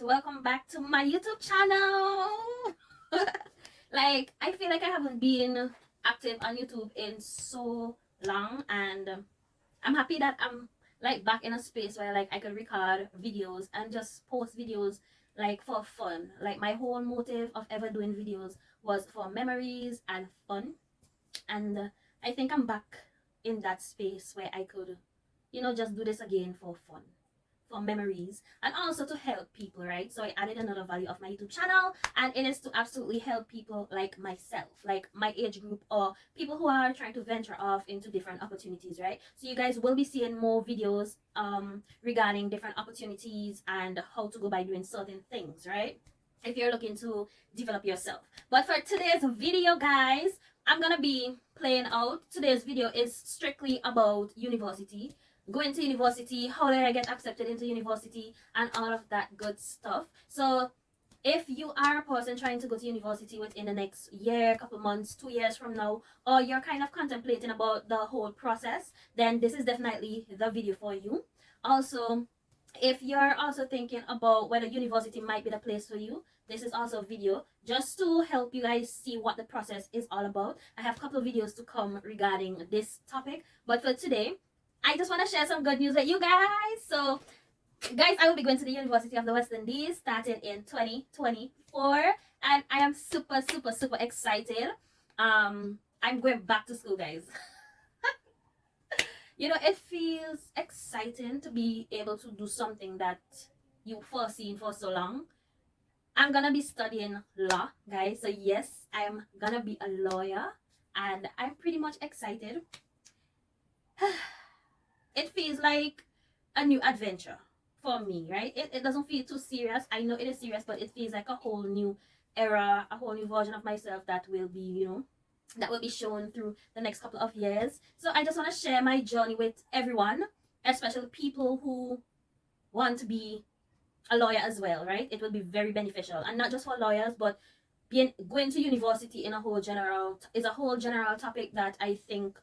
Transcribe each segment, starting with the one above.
welcome back to my YouTube channel. Like, I feel like I haven't been active on YouTube in so long, and I'm happy that I'm like back in a space where like I could record videos and just post videos like for fun. Like, my whole motive of ever doing videos was for memories and fun, and I think I'm back in that space where I could, just do this again for fun, for memories, and also to help people, right? So I added another value of my YouTube channel, and it is to absolutely help people like myself, like my age group, or people who are trying to venture off into different opportunities, right? So you guys will be seeing more videos regarding different opportunities and how to go by doing certain things, right? If you're looking to develop yourself. But for today's video, guys, I'm gonna be playing out. Today's video is strictly about university, going to university, how did I get accepted into university, and all of that good stuff. So if you are a person trying to go to university within the next year, couple months, 2 years from now, or you're kind of contemplating about the whole process, then this is definitely the video for you. Also, if you're also thinking about whether university might be the place for you, this is also a video just to help you guys see what the process is all about. I have a couple of videos to come regarding this topic, but for today, I just want to share some good news with you guys. So, guys, I will be going to the University of the West Indies starting in 2024, and I am super, super, super excited. I'm going back to school, guys. It feels exciting to be able to do something that you've foreseen for so long. I'm gonna be studying law, guys. So yes, I'm gonna be a lawyer, and I'm pretty much excited. It feels like a new adventure for me, right? It doesn't feel too serious. I know it is serious, but it feels like a whole new era, a whole new version of myself that will be, that will be shown through the next couple of years. So I just want to share my journey with everyone, especially people who want to be a lawyer as well, right? It will be very beneficial, and not just for lawyers, but going to university in a whole general is a whole general topic that I think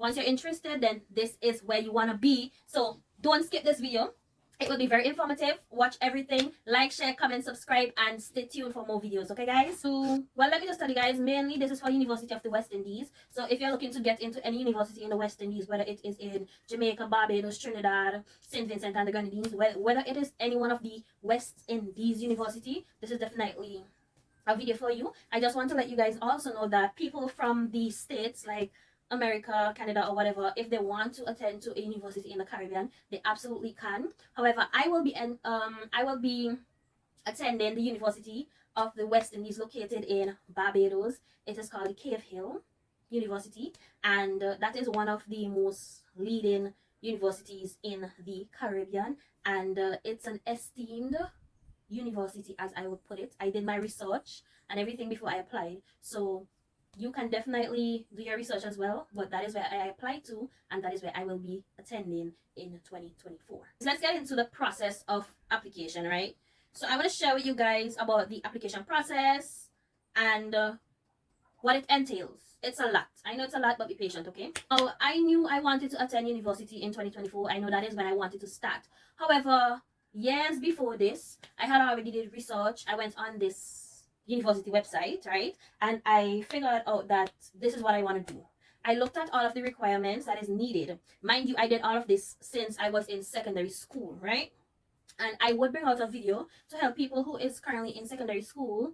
once you're interested, then this is where you want to be. So don't skip this video. It will be very informative. Watch everything. Like, share, comment, subscribe, and stay tuned for more videos. Okay, guys? So, well, let me just tell you guys, mainly this is for University of the West Indies. So if you're looking to get into any university in the West Indies, whether it is in Jamaica, Barbados, Trinidad, St. Vincent and the Grenadines, whether it is any one of the West Indies university, this is definitely a video for you. I just want to let you guys also know that people from the States, like America, Canada, or whatever, if they want to attend to a university in the Caribbean, they absolutely can. However, I will be attending the University of the West Indies located in Barbados. It is called Cave Hill University, and that is one of the most leading universities in the Caribbean, and it's an esteemed university, as I would put it. I did my research and everything before I applied, so you can definitely do your research as well, but that is where I applied to, and that is where I will be attending in 2024. So let's get into the process of application, right? So I want to share with you guys about the application process and what it entails. It's a lot. I know it's a lot, but be patient, okay? Oh, I knew I wanted to attend university in 2024. I know that is when I wanted to start. However, years before this, I had already did research. I went on this university website, right? And I figured out that this is what I want to do. I looked at all of the requirements that is needed. Mind you, I did all of this since I was in secondary school, right? And I would bring out a video to help people who is currently in secondary school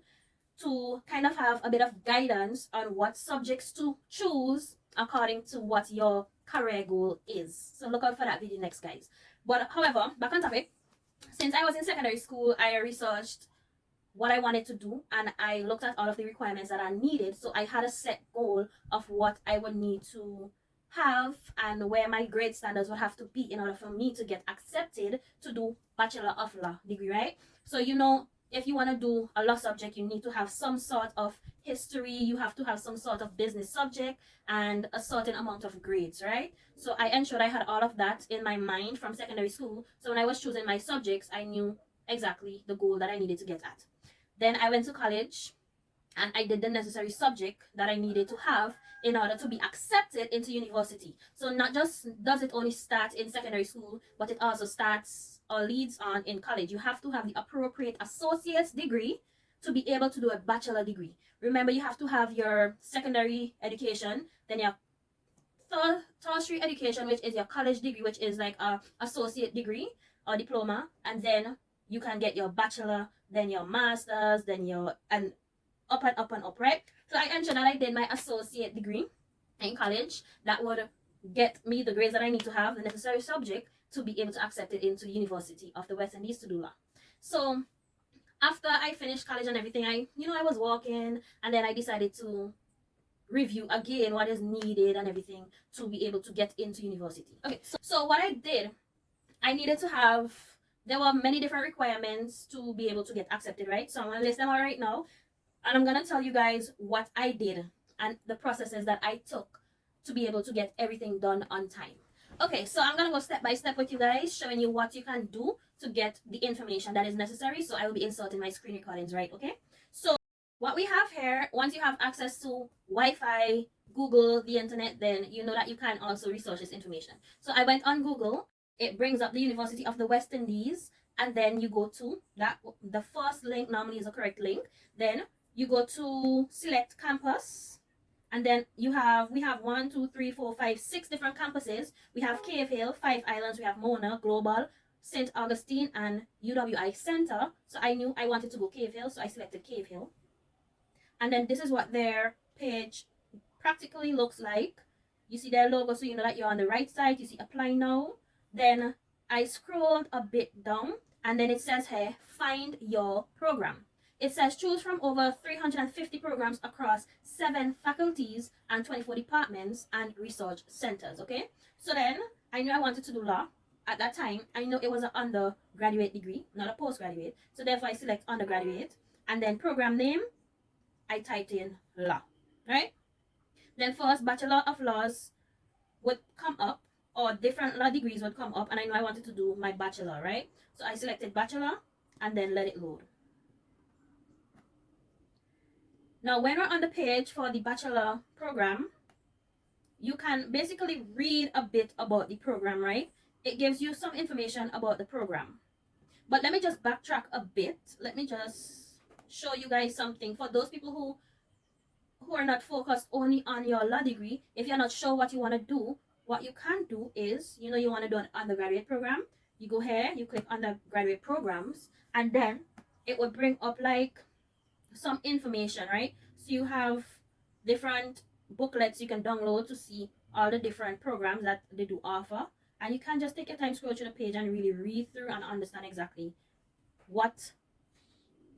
to kind of have a bit of guidance on what subjects to choose according to what your career goal is. So look out for that video next, guys. But however, back on topic, since I was in secondary school, I researched what I wanted to do, and I looked at all of the requirements that are needed. So I had a set goal of what I would need to have and where my grade standards would have to be in order for me to get accepted to do Bachelor of Law degree, right? So if you want to do a law subject, you need to have some sort of history, you have to have some sort of business subject, and a certain amount of grades, right? So I ensured I had all of that in my mind from secondary school. So when I was choosing my subjects, I knew exactly the goal that I needed to get at. Then I went to college and I did the necessary subject that I needed to have in order to be accepted into university. So not just does it only start in secondary school, but it also starts or leads on in college. You have to have the appropriate associate's degree to be able to do a bachelor degree. Remember, you have to have your secondary education, then your tertiary education, which is your college degree, which is like a associate degree or diploma, and then you can get your bachelor, then your master's, then your and up and up and up, right? So I ensured that I did my associate degree in college. That would get me the grades that I need to have, the necessary subject to be able to accept it into University of the West Indies to do law. So after I finished college and everything, I was walking, and then I decided to review again what is needed and everything to be able to get into university. Okay, so what I did, I needed to have, there were many different requirements to be able to get accepted, right? So I'm going to list them all right now, and I'm going to tell you guys what I did and the processes that I took to be able to get everything done on time. Okay, so I'm going to go step by step with you guys, showing you what you can do to get the information that is necessary. So I will be inserting my screen recordings, right? Okay, so what we have here, once you have access to Wi-Fi, Google, the internet, then you know that you can also research this information. So I went on Google. It brings up the University of the West Indies, and then you go to that. The first link normally is a correct link. Then you go to select campus, and then we have 1, 2, 3, 4, 5, 6 different campuses. We have Cave Hill, Five Islands, we have Mona, Global, St. Augustine, and UWI Center. So I knew I wanted to go Cave Hill, so I selected Cave Hill. And then this is what their page practically looks like. You see their logo, so you know that you're on the right side. You see apply now. Then I scrolled a bit down, and then it says here, find your program. It says choose from over 350 programs across 7 faculties and 24 departments and research centers. Okay, so then I knew I wanted to do law. At that time, I know it was an undergraduate degree, not a postgraduate. So therefore, I select undergraduate, and then program name, I typed in law, right? Then first, Bachelor of Laws would come up, or different law degrees would come up, and I know I wanted to do my bachelor, right? So I selected bachelor, and then let it load. Now, when we're on the page for the bachelor program, you can basically read a bit about the program, right? It gives you some information about the program. But let me just backtrack a bit. Let me just show you guys something. For those people who are not focused only on your law degree, if you're not sure what you want to do, what you can do is, you want to do an undergraduate program, you go here, you click undergraduate programs, and then it would bring up like some information, right? So you have different booklets you can download to see all the different programs that they do offer, and you can just take your time, scroll through the page, and really read through and understand exactly what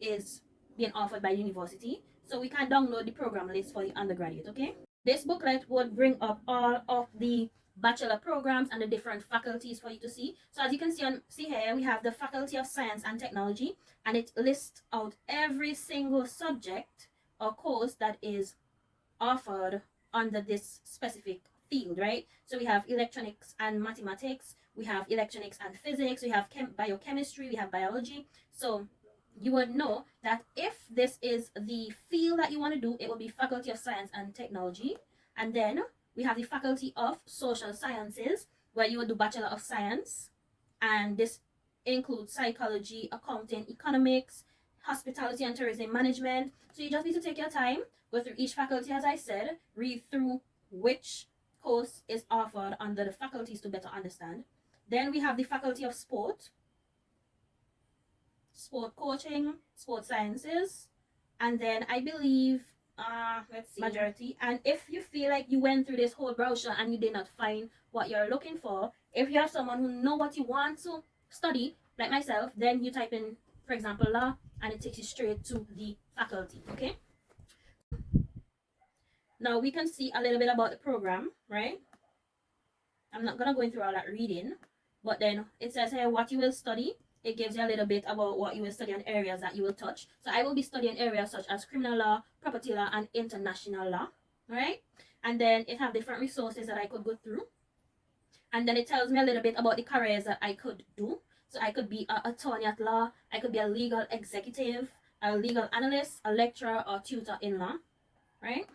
is being offered by university. So we can download the program list for the undergraduate, okay? This booklet would bring up all of the bachelor programs and the different faculties for you to see. So as you can see here, we have the Faculty of Science and Technology, and it lists out every single subject or course that is offered under this specific field, right? So we have electronics and mathematics, we have electronics and physics, we have biochemistry, we have biology. So you would know that if this is the field that you want to do, it will be Faculty of Science and Technology. And then we have the Faculty of Social Sciences, where you will do Bachelor of Science, and this includes psychology, accounting, economics, hospitality and tourism management. So you just need to take your time, go through each faculty, as I said, read through which course is offered under the faculties to better understand. Then we have the Faculty of Sport coaching, sport sciences, and then I believe let's see, majority. And if you feel like you went through this whole brochure and you did not find what you're looking for, if you're someone who know what you want to study, like myself, then you type in, for example, law, and it takes you straight to the faculty. Okay, now we can see a little bit about the program, right? I'm not gonna go into all that reading, but then it says here what you will study. It gives you a little bit about what you will study and areas that you will touch. So I will be studying areas such as criminal law, property law, and international law. Right? And then it have different resources that I could go through. And then it tells me a little bit about the careers that I could do. So I could be an attorney at law, I could be a legal executive, a legal analyst, a lecturer, or tutor in law. Right?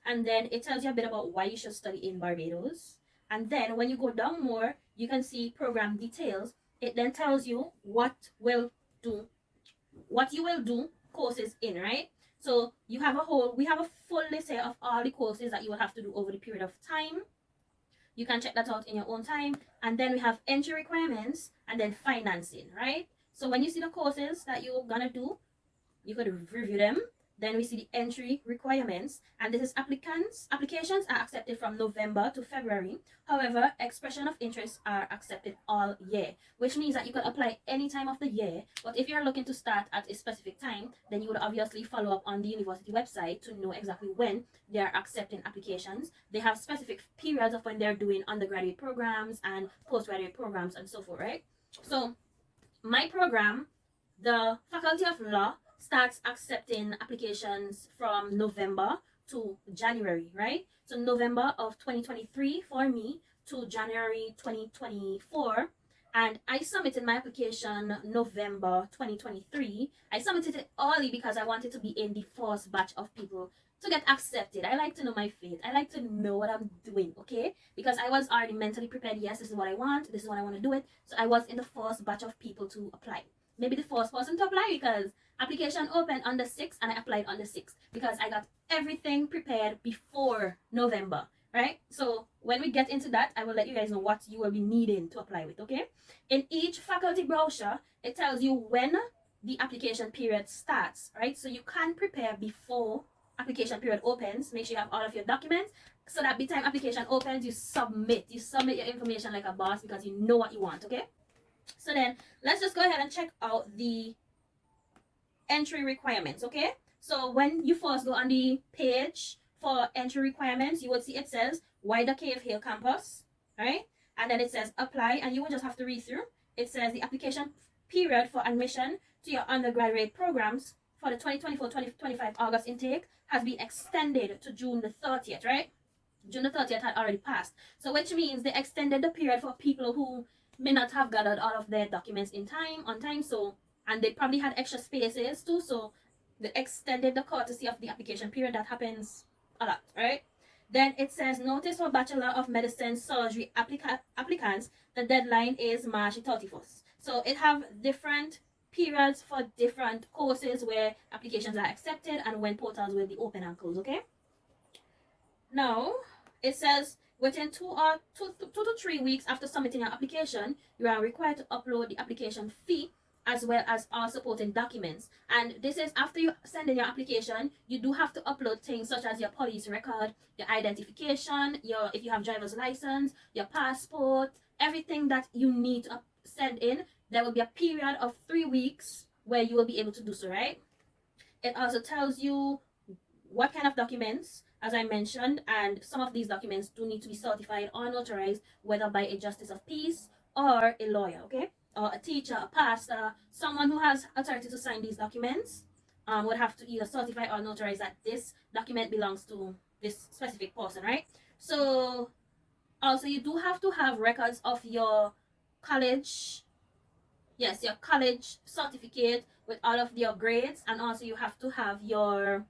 And then it tells you a bit about why you should study in Barbados. And then when you go down more, you can see program details. it then tells you what you will do courses in, right? So we have a full list here of all the courses that you will have to do over the period of time. You can check that out in your own time. And then we have entry requirements and then financing, right? So when you see the courses that you're gonna do, you could review them. Then we see the entry requirements, and this is applications are accepted from November to February. However, expression of interest are accepted all year, which means that you can apply any time of the year. But if you're looking to start at a specific time, then you would obviously follow up on the university website to know exactly when they are accepting applications. They have specific periods of when they're doing undergraduate programs and postgraduate programs and so forth, right? So my program, the Faculty of Law, starts accepting applications from November to January, right? So November of 2023 for me to January 2024. And I submitted my application November 2023. I submitted it early because I wanted to be in the first batch of people to get accepted. I like to know my fate. I like to know what I'm doing, okay? Because I was already mentally prepared. Yes, this is what I want. This is what I want to do it. So I was in the first batch of people to apply. Maybe the first person to apply because application opened on the 6th and I applied on the 6th because I got everything prepared before November, right? So when we get into that, I will let you guys know what you will be needing to apply with, okay? In each faculty brochure, it tells you when the application period starts, right? So you can prepare before application period opens. Make sure you have all of your documents so that by the time application opens, you submit your information like a boss because you know what you want, okay? So then let's just go ahead and check out the entry requirements, okay? So when you first go on the page for entry requirements, you will see it says why the Cave Hill campus, right? And then it says apply, and you will just have to read through. It says the application period for admission to your undergraduate programs for the 2024-2025 August intake has been extended to June the 30th, right? June the 30th had already passed. So which means they extended the period for people who may not have gathered all of their documents on time. So, and they probably had extra spaces too. So they extended the courtesy of the application period. That happens a lot, right? Then it says notice for Bachelor of Medicine Surgery applicants. The deadline is March 31st. So it have different periods for different courses where applications are accepted and when portals will be open and close, okay? Now, it says within 2 to 3 weeks after submitting your application, you are required to upload the application fee as well as all supporting documents. And this is after you send in your application, you do have to upload things such as your police record, your identification, if you have driver's license, your passport, everything that you need to send in. There will be a period of 3 weeks where you will be able to do so, right? It also tells you what kind of documents, as I mentioned, and some of these documents do need to be certified or notarized, whether by a justice of peace or a lawyer, okay? Or a teacher, a pastor, someone who has authority to sign these documents would have to either certify or notarize that this document belongs to this specific person, right? So also you do have to have records of your college, yes, your college certificate with all of your grades, and also you have to have your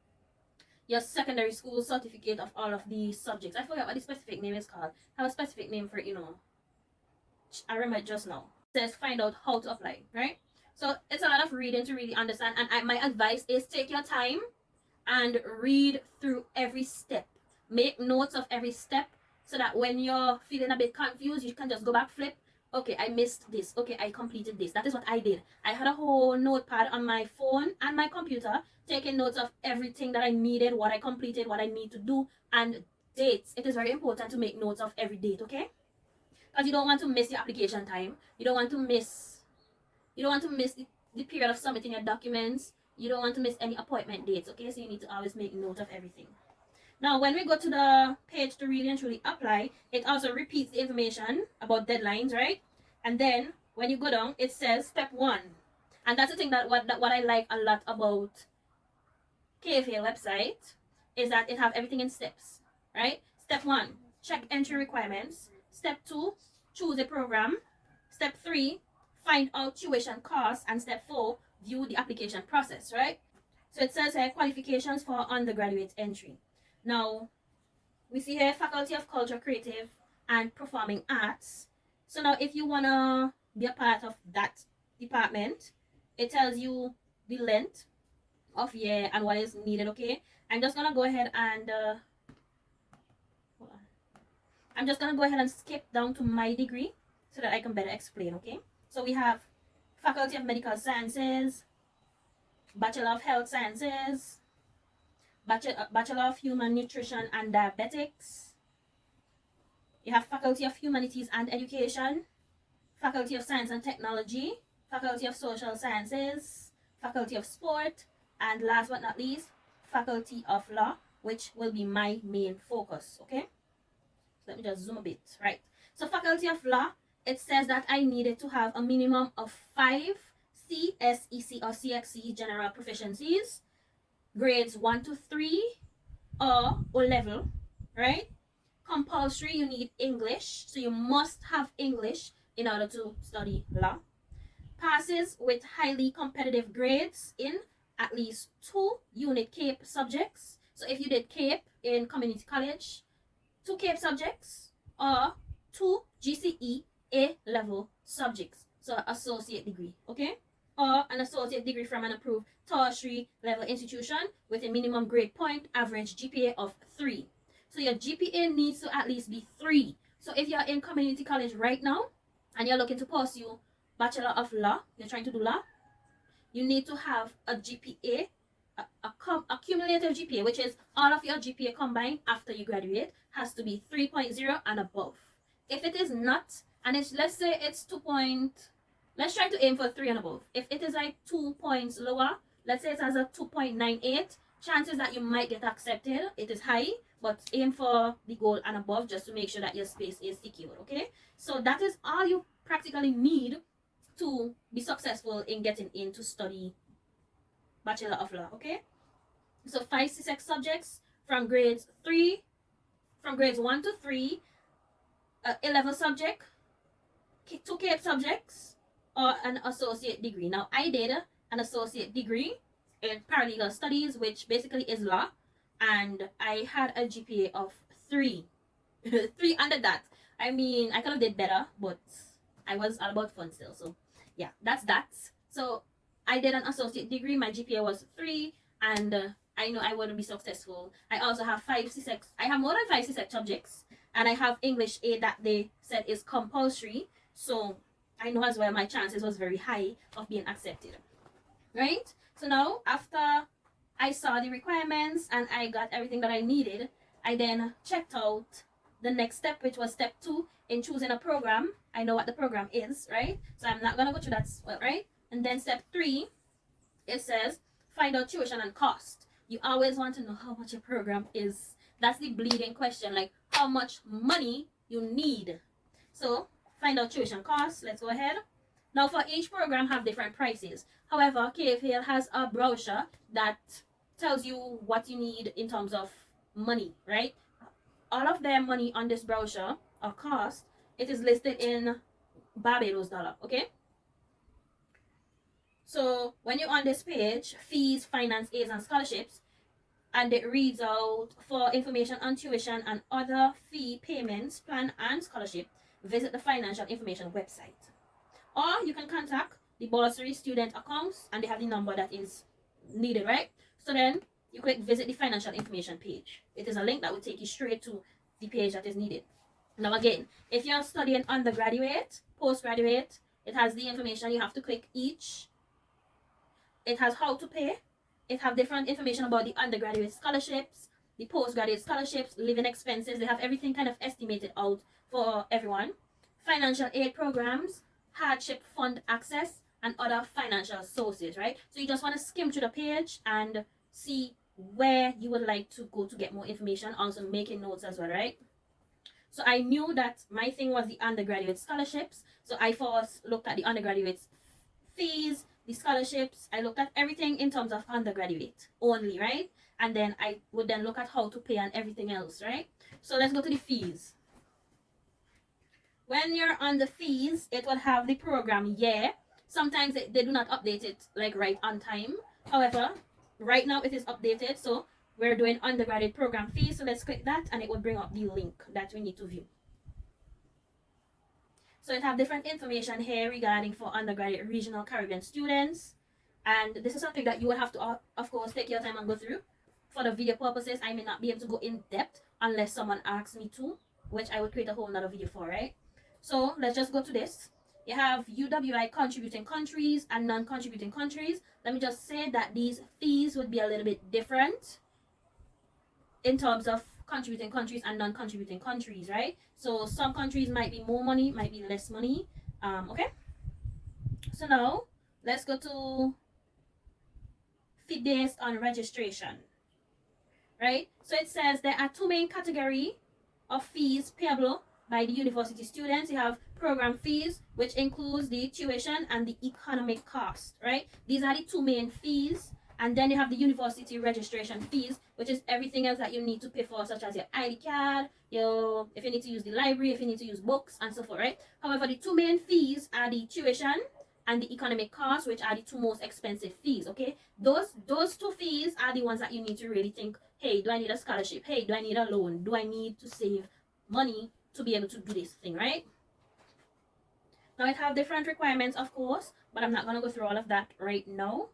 secondary school certificate of all of the subjects. I forgot what the specific name is called. I have a specific name for it, I remember it just now. It says find out how to apply, right? So it's a lot of reading to really understand. And my advice is take your time and read through every step. Make notes of every step so that when you're feeling a bit confused, you can just go back, flip. Okay, I missed this. Okay, I completed this. That is what I did. I had a whole notepad on my phone and my computer, taking notes of everything that I needed, what I completed, what I need to do, and dates. It is very important to make notes of every date, okay? Because you don't want to miss your application time. You don't want to miss the period of submitting your documents. You don't want to miss any appointment dates, okay? So you need to always make note of everything. Now, when we go to the page to really and truly apply, it also repeats the information about deadlines, right? And then when you go down, it says step 1. And that's the thing that what I like a lot about KFA website is that it have everything in steps, right? Step 1, check entry requirements. Step 2, choose a program. Step 3, find out tuition costs. And step 4, view the application process, right? So it says here qualifications for undergraduate entry. Now, we see here Faculty of Culture, Creative, and Performing Arts. So now if you want to be a part of that department. It tells you the length of year and what is needed. Okay, I'm just gonna go ahead and hold on. I'm just gonna go ahead and skip down to my degree so that I can better explain. Okay, so we have Faculty of Medical Sciences, Bachelor of Health Sciences, Bachelor of Human Nutrition and Diabetics. You have Faculty of Humanities and Education, Faculty of Science and Technology, Faculty of Social Sciences, Faculty of Sport, and last but not least, Faculty of Law, which will be my main focus. Okay, so let me just zoom a bit. Right, so Faculty of Law, it says that I needed to have a minimum of 5 CSEC or CXC general proficiencies, grades 1 to 3 or O level, right? Compulsory, you need English, so you must have English in order to study law. Passes with highly competitive grades in at least 2 unit CAPE subjects. So if you did CAPE in community college, 2 CAPE subjects or 2 GCE A-level subjects, so associate degree, okay? Or an associate degree from an approved tertiary level institution with a minimum grade point average GPA of 3. So your GPA needs to at least be 3. So if you're in community college right now and you're looking to pursue Bachelor of Law, you're trying to do law, you need to have a GPA, a cumulative GPA, which is all of your GPA combined after you graduate, has to be 3.0 and above. If it is not, and it's, let's say it's 2 point, let's try to aim for 3 and above. If it is like 2 points lower, let's say it has a 2.98, chances that you might get accepted, it is high, but aim for the goal and above just to make sure that your space is secured. Okay, so that is all you practically need to be successful in getting in to study Bachelor of Law. Okay, so 5 CSEC subjects from grades 1 to 3, A-level subject, 2 CAPE subjects, or an associate degree. Now I did an associate degree in paralegal studies, which basically is law, and I had a GPA of 3. 3 under that. I mean, I could have did better, but I was all about fun still. So yeah, that's that. So I did an associate degree. My GPA was 3, and I know I wouldn't be successful. I also have 5 CSEC. I have more than 5 CSEC subjects, and I have English A that they said is compulsory. So I know as well my chances was very high of being accepted. Right? So now after I saw the requirements and I got everything that I needed, I then checked out the next step, which was step 2 in choosing a program. I know what the program is, right? So I'm not gonna go through that, well, right? And then step 3, it says find out tuition and cost. You always want to know how much a program is. That's the bleeding question, like how much money you need. So find out tuition costs. Let's go ahead. Now for each program have different prices. However, KFL has a brochure that tells you what you need in terms of money, right? All of their money on this brochure or cost, it is listed in Barbados dollar, okay? So when you're on this page, fees, finance aids, and scholarships, and it reads out for information on tuition and other fee payments, plan and scholarship, visit the financial information website. Or you can contact the bursary student accounts and they have the number that is needed, right? So then you click visit the financial information page. It is a link that will take you straight to the page that is needed. Now again, if you're studying undergraduate, postgraduate, it has the information. You have to click each. It has how to pay. It have different information about the undergraduate scholarships, the postgraduate scholarships, living expenses. They have everything kind of estimated out for everyone. Financial aid programs, hardship fund access, and other financial sources, right? So you just want to skim through the page and see where you would like to go to get more information, also making notes as well, right? So I knew that my thing was the undergraduate scholarships. So I first looked at the undergraduate fees, the scholarships. I looked at everything in terms of undergraduate only, right? And then I would then look at how to pay and everything else, right? So let's go to the fees. When you're on the fees, it will have the program year. Sometimes they do not update it like right on time. However, right now it is updated. So we're doing undergraduate program fees. So let's click that and it will bring up the link that we need to view. So it have different information here regarding for undergraduate regional Caribbean students. And this is something that you will have to, of course, take your time and go through. For the video purposes, I may not be able to go in depth unless someone asks me to, which I would create a whole nother video for, right? So let's just go to this. You have UWI contributing countries and non-contributing countries. Let me just say that these fees would be a little bit different in terms of contributing countries and non-contributing countries, right? So some countries might be more money, might be less money. Okay. So now let's go to fee based on registration, right? So it says there are two main categories of fees payable by the university students. You have program fees, which includes the tuition and the economic cost, right? These are the two main fees. And then you have the university registration fees, which is everything else that you need to pay for, such as your ID card, if you need to use the library, if you need to use books, and so forth, right? However, the two main fees are the tuition and the economic costs, which are the two most expensive fees, okay? Those two fees are the ones that you need to really think, hey, do I need a scholarship? Hey, do I need a loan? Do I need to save money to be able to do this thing, right? Now, it have different requirements, of course, but I'm not going to go through all of that right now.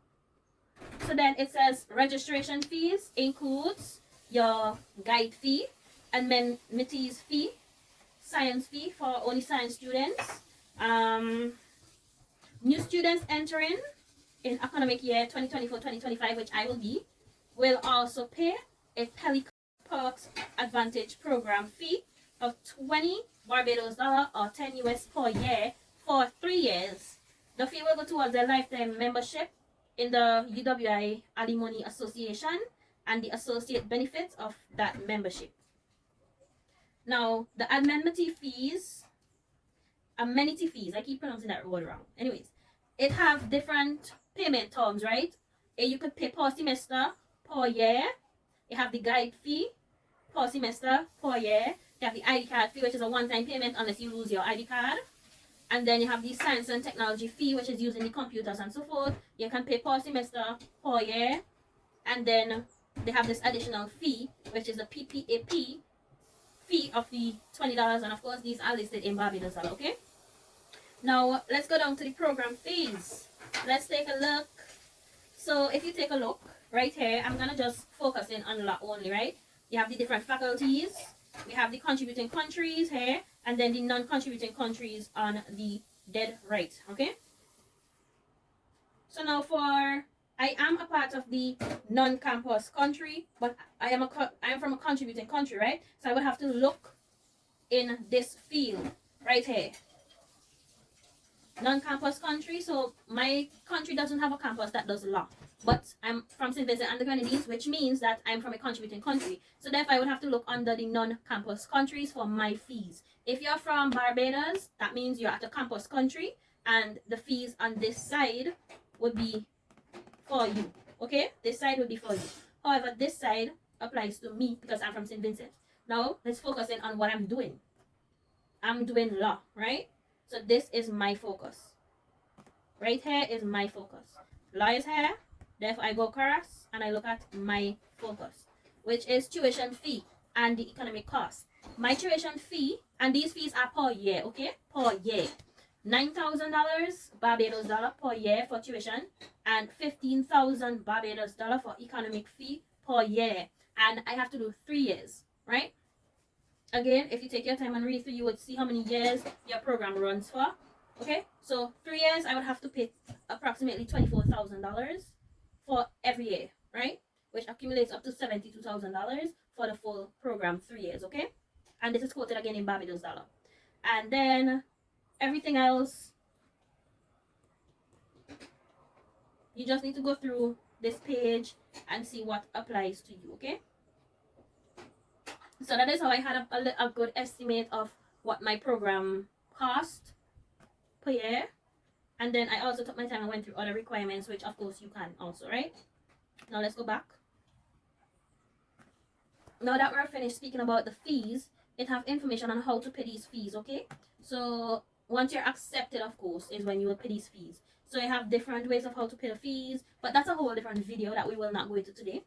So then it says registration fees includes your guide fee, amenities fee, science fee for only science students. New students entering in academic year 2024-2025, which I will be, will also pay a Perks Advantage program fee of 20 Barbados dollar or 10 US per year for 3 years. The fee will go towards a lifetime membership in the UWI Alimony Association and the associate benefits of that membership. Now, the amenity fees, I keep pronouncing that word wrong. Anyways, it have different payment terms, right? You could pay per semester, per year. You have the guide fee, per semester, per year. You have the ID card fee, which is a one-time payment unless you lose your ID card. And then you have the science and technology fee, which is using the computers and so forth. You can pay per semester, per year. And then they have this additional fee, which is a PPAP fee of the $20. And of course, these are listed in Barbados dollar, okay? Now, let's go down to the program fees. Let's take a look. So, if you take a look right here, I'm going to just focus in on that only, right? You have the different faculties. We have the contributing countries here, and then the non-contributing countries on the dead right, okay? So now I am a part of the non-campus country, but I am from a contributing country, right? So I would have to look in this field right here. Non-campus country, so my country doesn't have a campus that does law, but I'm from St. Vincent and the Grenadines, which means that I'm from a contributing country. So therefore I would have to look under the non-campus countries for my fees. If you're from Barbados, that means you're at a campus country, and the fees on this side would be for you, okay? This side would be for you. However, this side applies to me because I'm from St. Vincent. Now let's focus in on what I'm doing. I'm doing law, right? So this is my focus. Right here is my focus. Law is here. Therefore, I go across and I look at my focus, which is tuition fee and the economic cost. My tuition fee, and these fees are per year, okay? Per year. $9,000 Barbados dollar per year for tuition and 15,000 Barbados dollar for economic fee per year. And I have to do 3 years, right? Again, if you take your time and read through, you would see how many years your program runs for. Okay, so 3 years, I would have to pay approximately $24,000 for every year, right? Which accumulates up to $72,000 for the full program, 3 years, okay? And this is quoted again in Barbados dollar. And then everything else, you just need to go through this page and see what applies to you, okay? So that is how I had a good estimate of what my program cost per year. And then I also took my time and went through other requirements, which of course you can also, right? Now let's go back. Now that we're finished speaking about the fees, it have information on how to pay these fees, okay? So once you're accepted, of course, is when you will pay these fees. So you have different ways of how to pay the fees, but that's a whole different video that we will not go into today.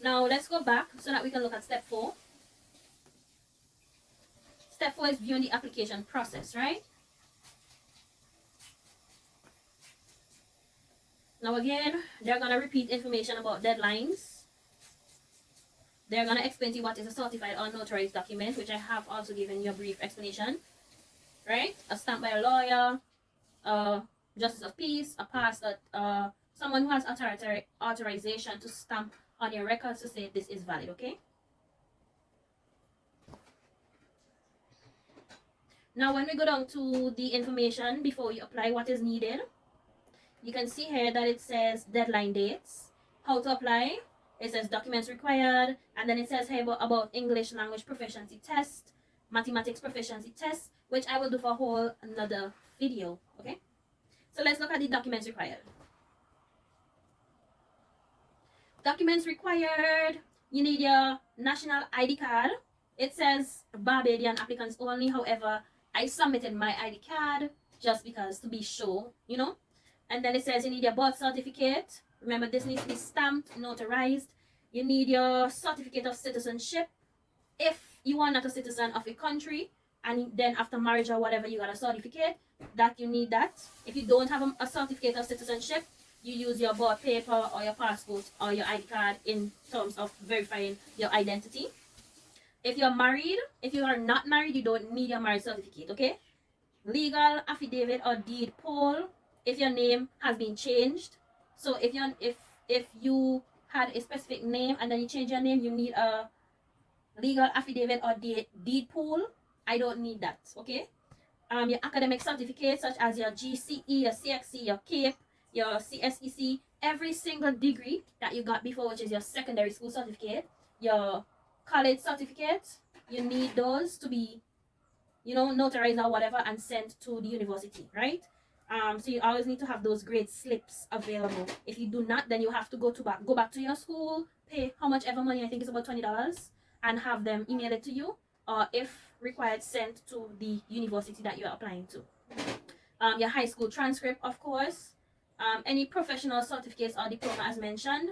Now let's go back so that we can look at step 4. step 4 is viewing the application process, right? Now again, they're going to repeat information about deadlines. They're going to explain to you what is a certified or notarized document, which I have also given you a brief explanation, right? A stamp by a lawyer, justice of peace, a pastor, someone who has authorization to stamp on your records to say this is valid, okay? Now, when we go down to the information before you apply, what is needed, you can see here that it says deadline dates, how to apply, it says documents required, and then it says here about English language proficiency test, mathematics proficiency test, which I will do for a whole another video, okay? So let's look at the documents required. Documents required, you need your national ID card. It says Barbadian applicants only, however, I submitted my ID card just because to be sure, you know. And then it says you need your birth certificate. Remember, this needs to be stamped, notarized. You need your certificate of citizenship. If you are not a citizen of a country, and then after marriage or whatever, you got a certificate, that you need that. If you don't have a certificate of citizenship, you use your birth paper or your passport or your ID card in terms of verifying your identity. If you're married, if you are not married, you don't need your marriage certificate, okay? Legal affidavit or deed poll if your name has been changed. So if you had a specific name and then you change your name, you need a legal affidavit or deed poll. I don't need that, okay? Your academic certificates such as your GCE, your CXC, your CAPE, your CSEC, every single degree that you got before, which is your secondary school certificate, your college certificate, you need those to be, you know, notarized or whatever and sent to the university, right? So you always need to have those grade slips available. If you do not, then you have to go back to your school, pay how much ever money, I think it's about $20, and have them email it to you, or if required, sent to the university that you're applying to. Your high school transcript, of course, any professional certificates or diploma as mentioned.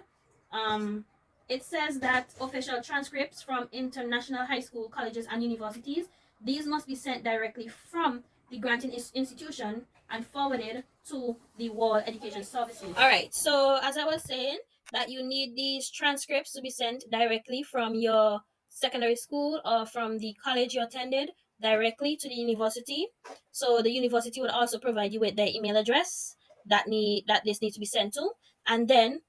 It says that official transcripts from international high school, colleges, and universities, these must be sent directly from the granting institution and forwarded to the World Education Services. All right, so as I was saying, that you need these transcripts to be sent directly from your secondary school or from the college you attended directly to the university. So the university would also provide you with their email address that this needs to be sent to. And then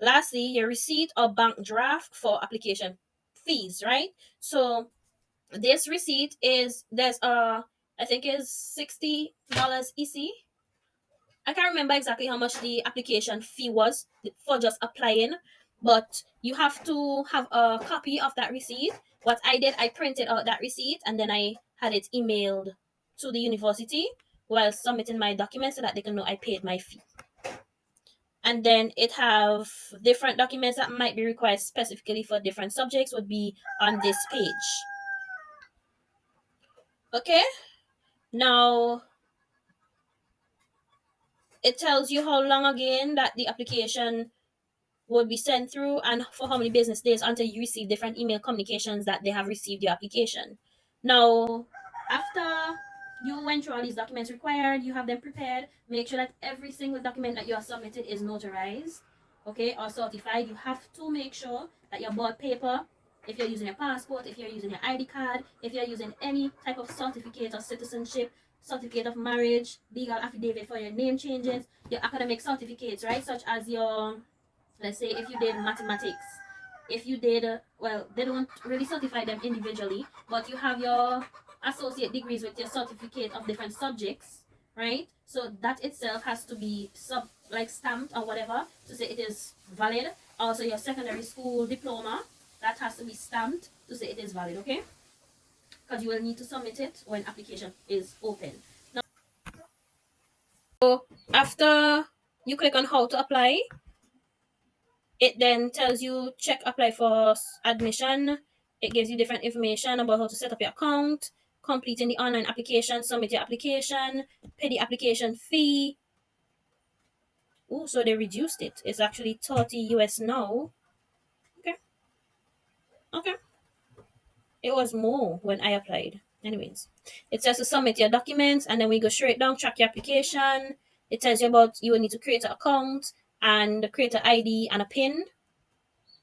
lastly, your receipt or bank draft for application fees, right? So this receipt is I think is $60 EC. I can't remember exactly how much the application fee was for just applying, but you have to have a copy of that receipt. What I did, I printed out that receipt and then I had it emailed to the university while submitting my documents so that they can know I paid my fee. And then it have different documents that might be required specifically for different subjects would be on this page. Okay, now it tells you how long again that the application will be sent through and for how many business days until you receive different email communications that they have received your application. Now, after you went through all these documents required, you have them prepared, make sure that every single document that you have submitted is notarized, okay, or certified. You have to make sure that your board paper, if you're using your passport, if you're using your ID card, if you're using any type of certificate of citizenship, certificate of marriage, legal affidavit for your name changes, your academic certificates, right, such as your, let's say if you did mathematics, if you did well, they don't really certify them individually, but you have your associate degrees with your certificate of different subjects, right? So that itself has to be stamped or whatever to say it is valid. Also your secondary school diploma, that has to be stamped to say it is valid, okay? Because you will need to submit it when application is open. Now, so after you click on how to apply, it then tells you check apply for admission. It gives you different information about how to set up your account, completing the online application, submit your application, pay the application fee. Oh, so they reduced it. It's actually 30 US now. Okay. Okay. It was more when I applied. Anyways, it says to submit your documents, and then we go straight down, track your application. It tells you about you will need to create an account and create an ID and a PIN.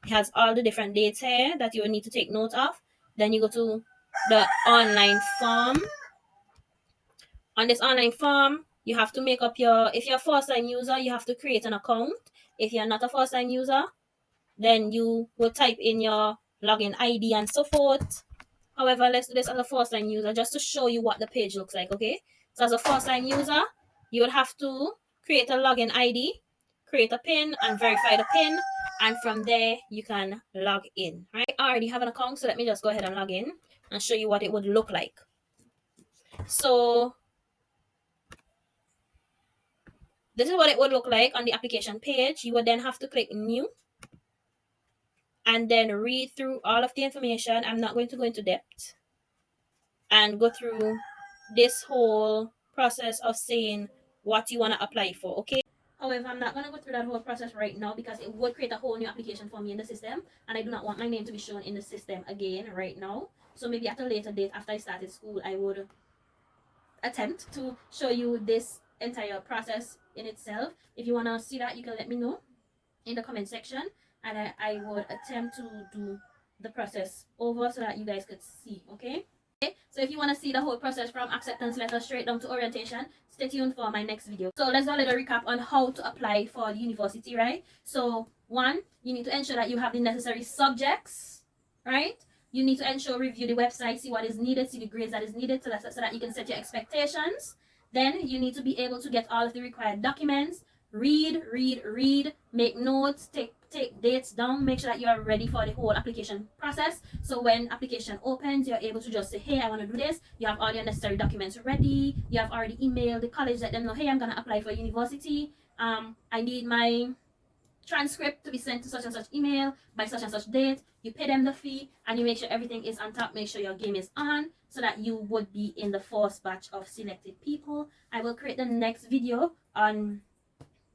It has all the different dates here that you will need to take note of. Then you go to the online form. On this online form, you have to make up your, if you're a first time user, you have to create an account. If you're not a first time user, then you will type in your login ID and so forth. However, let's do this as a first time user just to show you what the page looks like, okay? So as a first time user, you would have to create a login ID, create a PIN, and verify the PIN. And from there, you can log in, right? I already have an account, so let me just go ahead and log in and show you what it would look like. So this is what it would look like on the application page. You would then have to click new and then read through all of the information. I'm not going to go into depth and go through this whole process of saying what you want to apply for, okay? However, I'm not going to go through that whole process right now because it would create a whole new application for me in the system, and I do not want my name to be shown in the system again right now. So maybe at a later date after I started school, I would attempt to show you this entire process in itself. If you want to see that, you can let me know in the comment section, and I would attempt to do the process over so that you guys could see, okay? So if you want to see the whole process from acceptance letter straight down to orientation, stay tuned for my next video. So let's do a little recap on how to apply for the university, right? So one, you need to ensure that you have the necessary subjects, right? You need to ensure, review the website, see what is needed, see the grades that is needed so that you can set your expectations. Then you need to be able to get all of the required documents, read, make notes, take dates down, make sure that you are ready for the whole application process. So when application opens, you're able to just say, hey, I want to do this. You have all your necessary documents ready. You have already emailed the college, let them know, hey, I'm going to apply for university. I need my transcript to be sent to such and such email by such and such date. You pay them the fee and you make sure everything is on top. Make sure your game is on so that you would be in the first batch of selected people. I will create the next video on,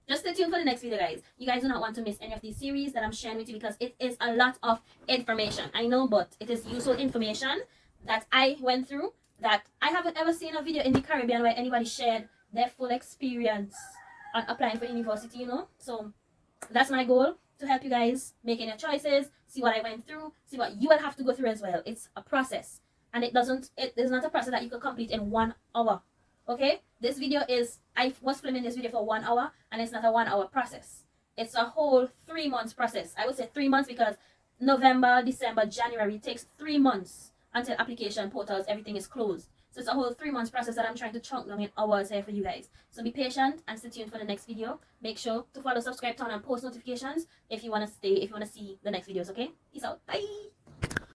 just stay tuned for the next video, guys. You guys do not want to miss any of these series that I'm sharing with you because it is a lot of information. I know, but it is useful information that I went through that I haven't ever seen a video in the Caribbean where anybody shared their full experience on applying for university, you know? So that's my goal, to help you guys making your choices, see what I went through, see what you will have to go through as well. It's a process, and it is not a process that you can complete in 1 hour. Okay, this video is, I was filming this video for 1 hour, and it's not a 1 hour process. It's a whole 3 months process. I would say 3 months because November, December, January, it takes 3 months until application portals, everything is closed. So it's a whole 3 months process that I'm trying to chunk down in hours here for you guys. So be patient and stay tuned for the next video. Make sure to follow, subscribe, turn on post notifications if you want to see the next videos, okay? Peace out. Bye.